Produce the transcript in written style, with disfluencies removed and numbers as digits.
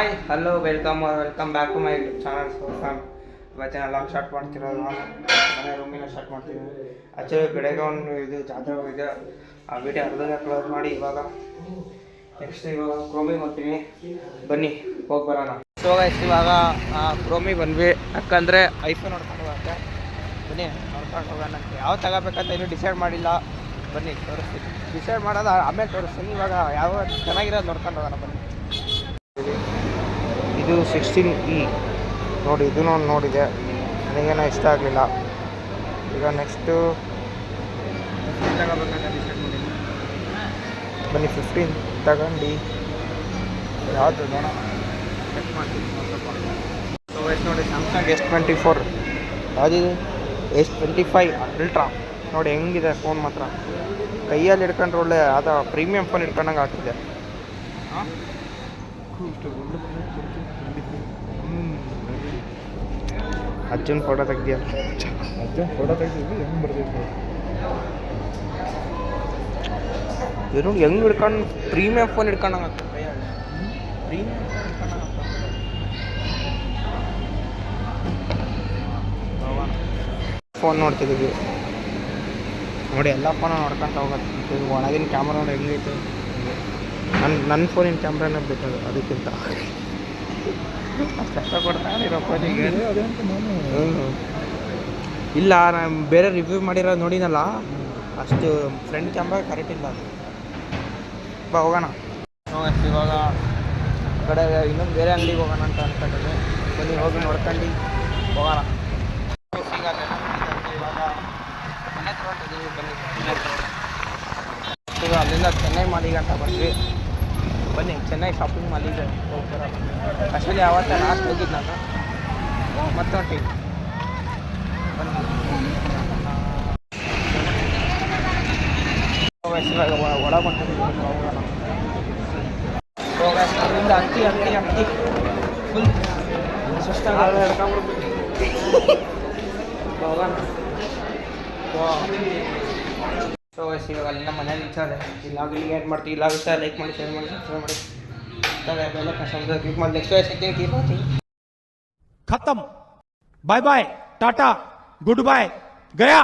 Hi hello welcome back to my YouTube channel. So ಇವತ್ತಿನ log start ಮಾಡ್ತಿರೋದು ನಾನು ಮನೆ ರೂಮಿನ ಸ್ಟಾರ್ಟ್ ಮಾಡ್ತಿದ್ದೀನಿ. ಆ್ಯಕ್ಚುಲಿ ಬೆಳಗ್ಗೆ ಒಂದು ಇದು ಜಾತ್ರೆ ಹೋಗಿದೆ, ಆ ವಿಡಿಯೋ ಅರ್ಧದ ಕ್ಲೋಸ್ ಮಾಡಿ ಇವಾಗ ಕ್ರೋಮಿಗೆ ಹೋಗ್ತೀನಿ. ಬನ್ನಿ ಹೋಗಿ ಬರೋಣ. ಸೊ ಇವಾಗ ಕ್ರೋಮಿಗೆ ಬಂದ್ವಿ, ಯಾಕಂದರೆ ಐಫೋನ್ ನೋಡ್ಕೊಂಡು ಹೋಗುತ್ತೆ. ಬನ್ನಿ ನೋಡ್ಕೊಂಡು ಹೋಗೋಣ. ಯಾವ ತಗೋಬೇಕಂತ ಇನ್ನೂ ಡಿಸೈಡ್ ಮಾಡಿಲ್ಲ. ಬನ್ನಿ ತೋರಿಸ್ತೀನಿ, ಡಿಸೈಡ್ ಮಾಡೋದು ಆಮೇಲೆ ತೋರಿಸ್ತೀನಿ. ಇವಾಗ ಯಾವ ಚೆನ್ನಾಗಿರೋದು ನೋಡ್ಕೊಂಡು ಹೋಗೋಣ ಬನ್ನಿ. ಇದು 16E ನೋಡಿ, ಇದೂ ನೋಡಿದೆ, ನನಗೇನೋ ಇಷ್ಟ ಆಗಲಿಲ್ಲ. ಈಗ ನೆಕ್ಸ್ಟು 15 ತಗೋಬೇಕಂತ ಡಿಸೈಡ್ ಮಾಡಿದ್ದೀನಿ. ಬನ್ನಿ 15 ತಗೊಂಡು ಯಾವುದು ನೋಡೋಣ, ಚೆಕ್ ಮಾಡ್ತೀನಿ ಸ್ವಲ್ಪ. ಸೊ ಎಷ್ಟು ನೋಡಿ, ಸ್ಯಾಮ್ಸಂಗ್ S24 ಯಾವುದಿದೆ, S25 ಅಲ್ಟ್ರಾ ನೋಡಿ ಹೆಂಗಿದೆ ಫೋನ್. ಮಾತ್ರ ಕೈಯಲ್ಲಿ ಹಿಡ್ಕೊಂಡ್ರೆ ಒಳ್ಳೆ ಅದು ಪ್ರೀಮಿಯಂ ಫೋನ್ ಹಿಡ್ಕೊಂಡಂಗೆ ಆಗ್ತಿದೆ. ಅಜ್ಜನ್ ಫೋಟೋ ತೆಗ್ದಿಯ, ಅಜ್ಜನ್ ಫೋಟೋ ತೆಗ್ದಿದ್ವಿ, ಹೆಂಗೆ ಬರ್ಬೇಕು ಇವರು ಹೆಂಗೆ ಹಿಡ್ಕೊಂಡು ಪ್ರೀಮಿಯಂ ಫೋನ್ ಹಿಡ್ಕೊಂಡಂಗೆ ಆಗ್ತದೆ ಕೈಯಲ್ಲಿ. ಪ್ರೀಮಿಯಂ ಫೋನ್ ನೋಡ್ತಿದ್ದೀವಿ ನೋಡಿ, ಎಲ್ಲ ಫೋನ ನೋಡ್ಕೊಂತ ಹೋಗುತ್ತೆ. ಒಳಗಿನ ಕ್ಯಾಮ್ರಾ ನೋಡಿ ಹೆಂಗೈತೆ. ನನ್ನ ಫೋನಿನ ಕ್ಯಾಮ್ರಾನೇ ಬೇಕದು ಅದಕ್ಕಿಂತ. ಅಷ್ಟು ಕಷ್ಟಪಡ್ತಾನಿರೋ ಫೋನಿಗೆ. ಇಲ್ಲ, ನಾನು ಬೇರೆ ರಿವ್ಯೂ ಮಾಡಿರೋ ನೋಡಿನಲ್ಲ, ಅಷ್ಟು ಫ್ರಂಟ್ ಕ್ಯಾಮ್ರಾ ಕರೆಕ್ಟ್ ಇಲ್ಲ ಅದು. ಬಾ ಹೋಗೋಣ. ಇವಾಗ ಆ ಕಡೆ ಇನ್ನೊಂದು ಬೇರೆ ಅಂಗಡಿಗೆ ಹೋಗೋಣ ಅಂತ ಅಂದ್ಕೊಂಡಿದ್ದೆ. ಬನ್ನಿ ಹೋಗಿ ನೋಡ್ಕೊಂಡು ಹೋಗೋಣ. ಇವಾಗ ಮನೆ ತೊಗೊಂಡಿದ್ದೀವಿ, ಬನ್ನಿ ಮನೆ ಈಗ ಅಲ್ಲಿಂದ ಚೆನ್ನೈ ಮಾಲಿಗೆ ಅಂತ ಬಂದ್ವಿ. ಬನ್ನಿ ಚೆನ್ನೈ ಶಾಪಿಂಗ್ ಮಾಲಿಗೆ ಹೋಗ್ತಾರೆ. ಅಷ್ಟಲ್ಲಿ ಯಾವತ್ತ ಲಾಸ್ಟ್ ಹೋಗಿದ್ದು ನಾನು, ಮತ್ತೆ ಹೊಂಟಿವಿ. ಬನ್ನಿ ಒಳ ಬಂದಿದ್ದೀವಿ, ಹೋಗೋಣ. ಅಲ್ಲಿಂದ ಹತ್ತಿ ಫುಲ್ ಸುಸ್ತಾಗ ಹಿಡ್ಕೊಂಡ್ಬಿಡ್ಬಿಟ್ಟು ಹೋಗೋಣ. ಸೊ ಇವಾಗ ಅಲ್ಲಿಂದ ಮನೇಲಿ ಇಚ್ಛಾರೆ ಇಲ್ಲಾಗ ಇಲ್ಲಿಗೆ ಏನು ಮಾಡ್ತೀವಿ. ಇಲ್ಲ ಇಷ್ಟ ಲೈಕ್ ಮಾಡಿ, ಶೇರ್ ಮಾಡಿ, ಸಬ್ಸ್ಕ್ರೈಬ್ ಮಾಡಿ. ಬೆಲ್ಲ ಕಷ್ಟ ಕ್ಲಿಕ್ ಮಾಡಿ. ನೆಕ್ಸ್ಟ್ ಸಿಗ್ತೀನಿ, ಕೀಪ್ ಮಾಡ್ತೀವಿ. खत्म, bye bye, tata, good bye, गया.